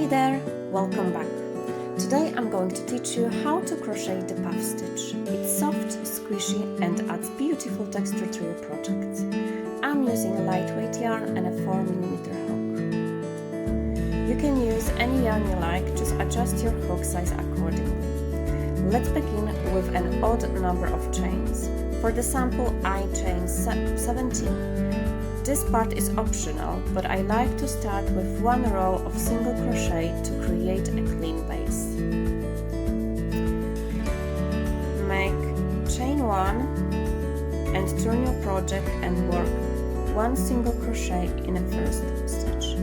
Hey there, welcome back. Today I'm going to teach you how to crochet the puff stitch. It's soft, squishy and adds beautiful texture to your project. I'm using a lightweight yarn and a 4mm hook. You can use any yarn you like, just adjust your hook size accordingly. Let's begin with an odd number of chains. For the sample I chained 17. This part is optional, but I like to start with one row of single crochet to create a clean base. Make chain 1 and turn your project and work one single crochet in the first stitch.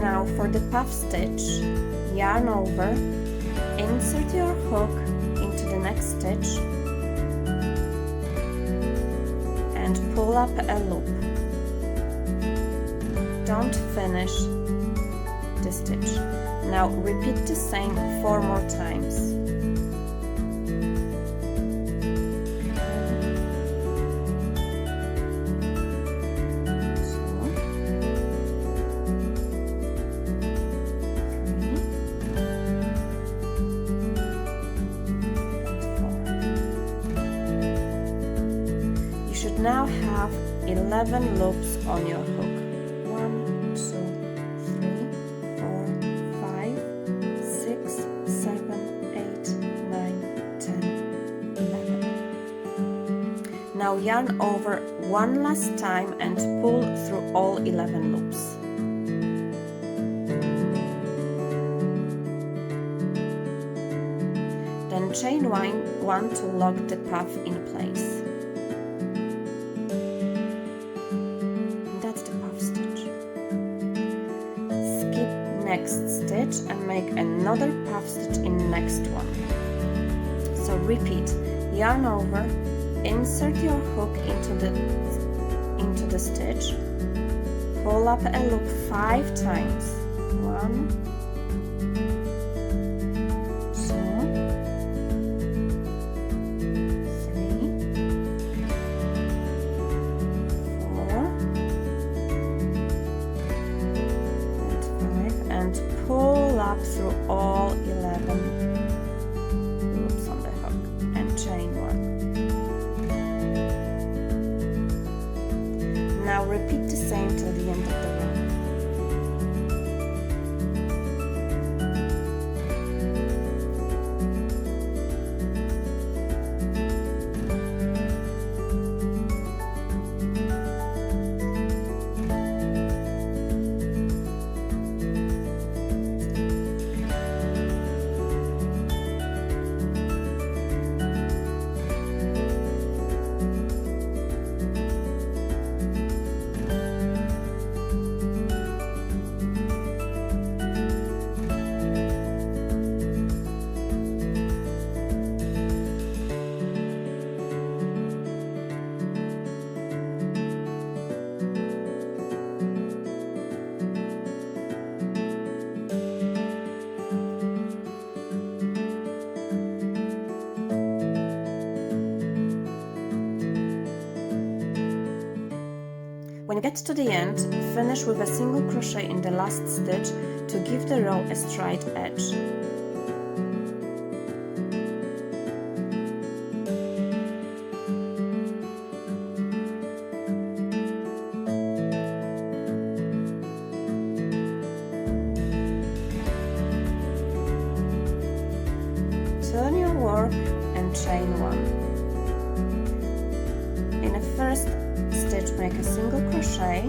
Now for the puff stitch, yarn over, insert your hook into the next stitch and pull up a loop. Don't finish the stitch. Now repeat the same 4 more times. Now have 11 loops on your hook. 1, 2, 3, 4, 5, 6, 7, 8, 9, 10, 11. Now yarn over one last time and pull through all 11 loops. Then chain 1 to lock the puff in place. Next stitch and make another puff stitch in next one. So repeat, yarn over, insert your hook into the stitch, pull up a loop 5 times. 1, 2, 3, 4, and pull up through all 11 loops on the hook and chain 1. Now repeat the same till the end of the row. When you get to the end, finish with a single crochet in the last stitch to give the row a straight edge. Turn your work and chain 1. In the first stitch, make a single crochet,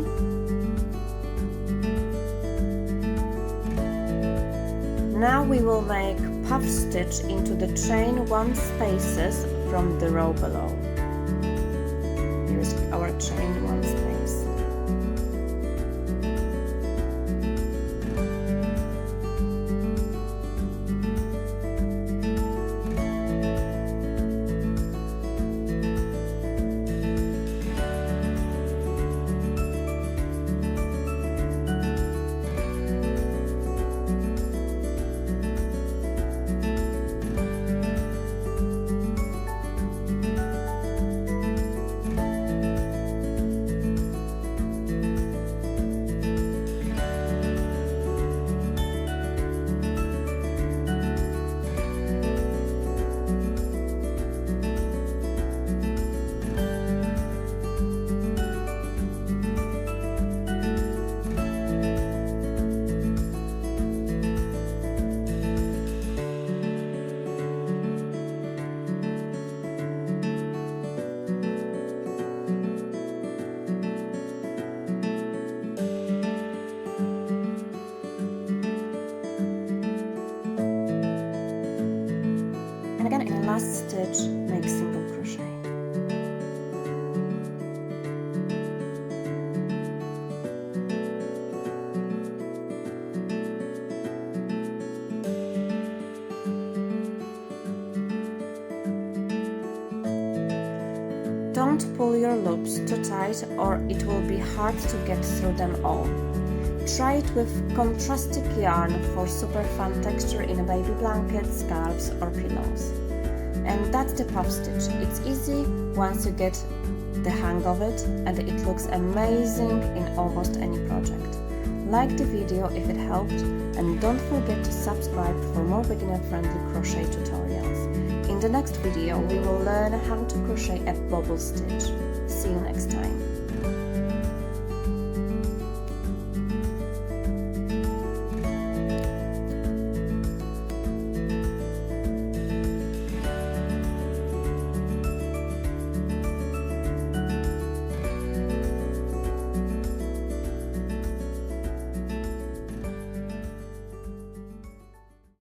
now we will make puff stitch into the chain 1 spaces from the row below. Here's our chain 1 space. stitch, make single crochet. Don't pull your loops too tight or it will be hard to get through them all. Try it with contrasting yarn for super fun texture in a baby blanket, scarves or pillows. And that's the puff stitch. It's easy once you get the hang of it, and it looks amazing in almost any project. Like the video if it helped, and don't forget to subscribe for more beginner-friendly crochet tutorials. In the next video we will learn how to crochet a bobble stitch. See you next time.